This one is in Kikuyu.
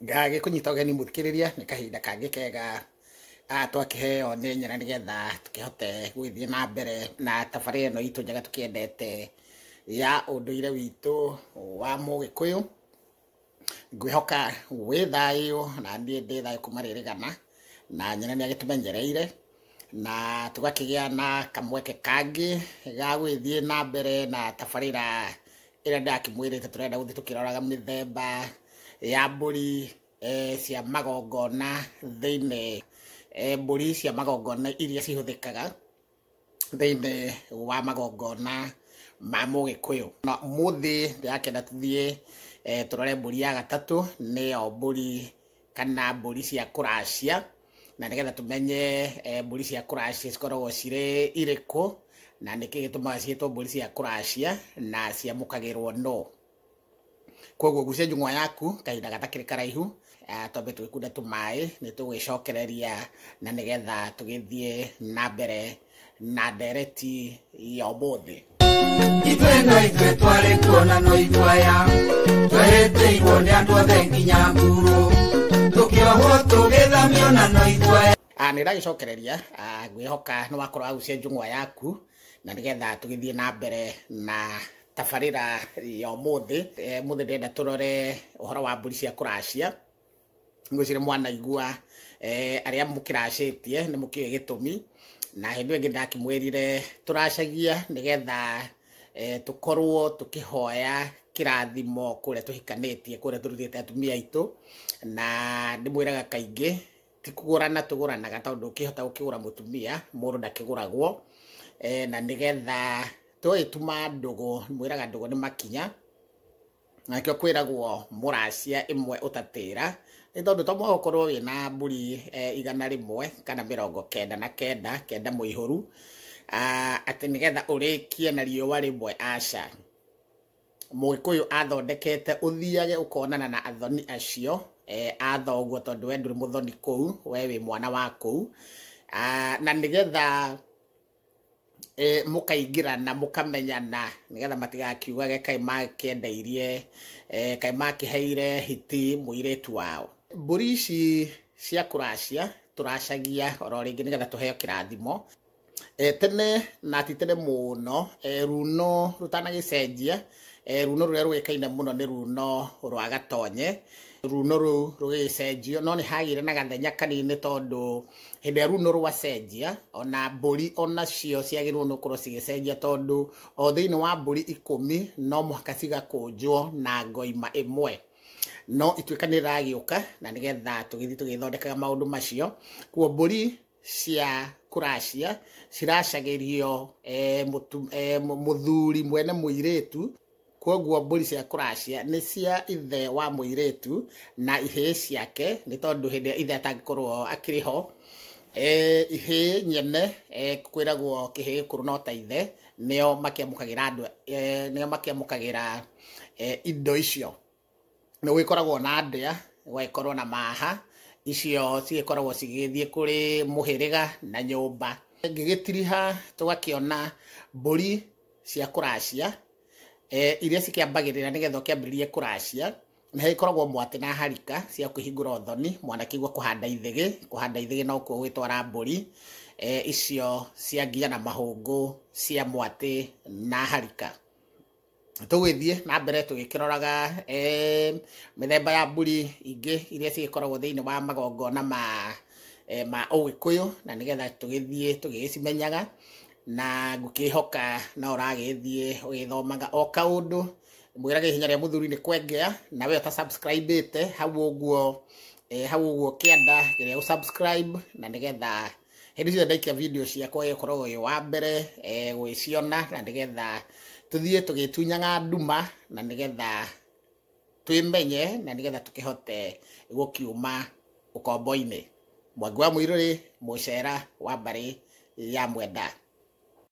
Ngage kunyita ũgeni muthikiriria ni kahinda kangi kega twakiheo ni nyina nigetha tukihote gwithie na mbere na tabarĩra ĩno itũ njega tukiendete ya ũndũire witũ wa Mũgĩkũyũ. Ngwĩhoka wĩ thayũ na niĩ ndĩ thayũ kuma rĩrĩgana, na nyina nĩ agĩtũmenyereire na tũgakĩgĩa na kamweke kangi ga gwĩthie na mbere na tabarĩra ĩrĩa ndakĩmwĩrĩte tũrenda gũthiĩ tũkĩroraga mĩthemba ya mbũri cia magongona thĩinĩ mbũri cia magongona iria cihũthĩkaga thĩinĩ wa magongona ma Mũgĩkũyũ. Na ũmũthĩ ndĩrakĩenda tũthiĩ tũrore mbũri ya gatatũ, nĩyo mbũri kana mbũri cia kũracia, na nĩgetha tũmenye mbũri cia kũracia cikoragwo cirĩ irĩkũ na nĩkĩ gĩtũmaga ciĩtwo mbũri cia kũracia na ciamũkagĩrwo no. Koguo gucia njung'wa yaku kahinda gatakĩrĩ karaihu, twambe tũgĩkunde tũmaĩ nĩ tũgwĩcokereria na nĩgetha tũgĩthiĩ na mbere na ndereti ya ũmũthĩ. Ithuĩ twarĩ kuonano ithwaya twereteirwo nĩ andũ othe nginya Mburu, tũkĩohwo tũgĩthamio na no ithwaya. Nĩ ndagĩcokereria ngwĩhoka nĩ wakorwo wagucia njung'wa yaku na nĩgetha tũgĩthiĩ na mbere na tabarĩra ya ũmũthĩ. Mũthĩ ndĩrenda tũrore ũhoro wa mbũri cia kũracia. Ngwĩciria mwanaigua arĩa mũkĩracĩtie nĩ mũkĩũĩ gĩtũmi, na hĩndĩ ĩyo ĩngĩ ndakĩmwĩrire tũracagia nĩgetha tũkorwo tũkĩhoya kĩrathimo kũrĩa tũhikanĩtie, kũrĩa tũrutĩte atumia aitũ, na ndĩmwĩraga kaingĩ ti kũgũrana tũgũranaga, tondũ ũkĩhota gũkĩgũra mũtumia mũndũ ndakĩgũragwo, na nĩgetha twĩtuma ndũgũ, mwĩraga ndũgũ nĩ makinya, nakĩo kwĩragwo mũracia ĩmwe ũtatĩra, nĩ tondũ to mũhaka ũkorwo wĩna mbũri 100 kana 99 kenda mũihũru atĩ nĩgetha ũrĩkie na riũa rĩmwe. Aca, Mũgĩkũyũ athondekete ũthiage ũkonana na athoni acio a thoguo, tondũ we ndũrĩ mũthoni kũu, we wĩ mwana wa kũu, na nĩgetha mũkaingĩrana mũkamenyana, nĩgetha matigakiugage kaĩ makĩendeirie kaĩ makĩheire hiti mũirĩtu wao. Mbũri ici cia kũracia tũracagia oro rĩngĩ nĩgetha tũheo kĩrathimo. Tene na ti tene mũno, runo rũtanagĩcenjia, runo rũrĩa rũĩkaine mũno nĩ runo rwa gatonye. Runo rũu rũgĩcenjio no nĩ hagĩire na gathenya kanini, tondũ hĩndĩ ya runo rwacenjia ona mbũri onacio ciagĩrĩirwo nĩ gũkorwo cigĩcenjia, tondũ o thĩinĩ wa mbũri 10 no mũhaka cigakũnjwo na ngoima ĩmwe. No ituĩka nĩ rĩragĩũka na nĩgetha tũgĩthiĩ tũgĩthondekaga maũndũ macio. Kuo mbũri cia kũracia ciracagĩrio mũthuri mwene mũirĩtu. Koguo mbũri cia kũracia nĩ cia ithe wa mũirĩtu na ihĩĩ ciake, nĩ tondũ hĩndĩ ithe atangĩkorwo akĩrĩ ho, ihĩĩ nyene kwĩragwo kĩhĩĩ gĩkũrũ no ta ithe, nĩo makĩamũkagĩra andũ, nĩo makĩamũkagĩra indo icio. Nĩ gũgĩkoragwo na ndĩa, gũgagĩkorwo na maha, icio cigĩkoragwo cigĩthiĩ kũrĩ mũhĩrĩga na nyũmba. Ngĩgĩtiriha tũgakĩona mbũri cia kũracia iria cikĩambagĩrĩra nĩgetha ũkĩambĩrĩrie kũracia, nĩ hagĩkoragwo mwatĩ na harika cia kũhingũra ũthoni, mwanakĩigua kũhanda ithĩgĩ. Kũhanda ithĩgĩ no kuo gwĩtwara mbũri icio cia nginya na mahũngũ cia mwatĩ na harika. Tũgĩthiĩ na mbere tũgĩkĩroraga mĩthemba ya mbũri ingĩ iria cigĩkoragwo thĩinĩ wa magongona ma Ũgĩkũyũ, na nĩgetha tũgĩthiĩ tũgĩcimenyaga, na ngũkĩhoka na ũragĩthiĩ ũgĩthomaga o kaũndũ. Mwĩrage ihinya rĩa mũthuri nĩ kwengea, na we ũta subscribe-ĩte hau ũguo kĩanda kĩrĩa subscribe, na nĩgetha hĩndĩ ciothe ndaikia video ciakwa ĩkoragwo wĩ wa mbere gwĩciona, na nĩgetha tũthiĩ tũgĩtunyaga nduma, na nĩgetha twĩmenye, na nĩgetha tũkĩhote gũkiuma ũkombo-inĩ. Mwangi wa Mũirũrĩ, mũcera wa mbarĩ ya Mwenda.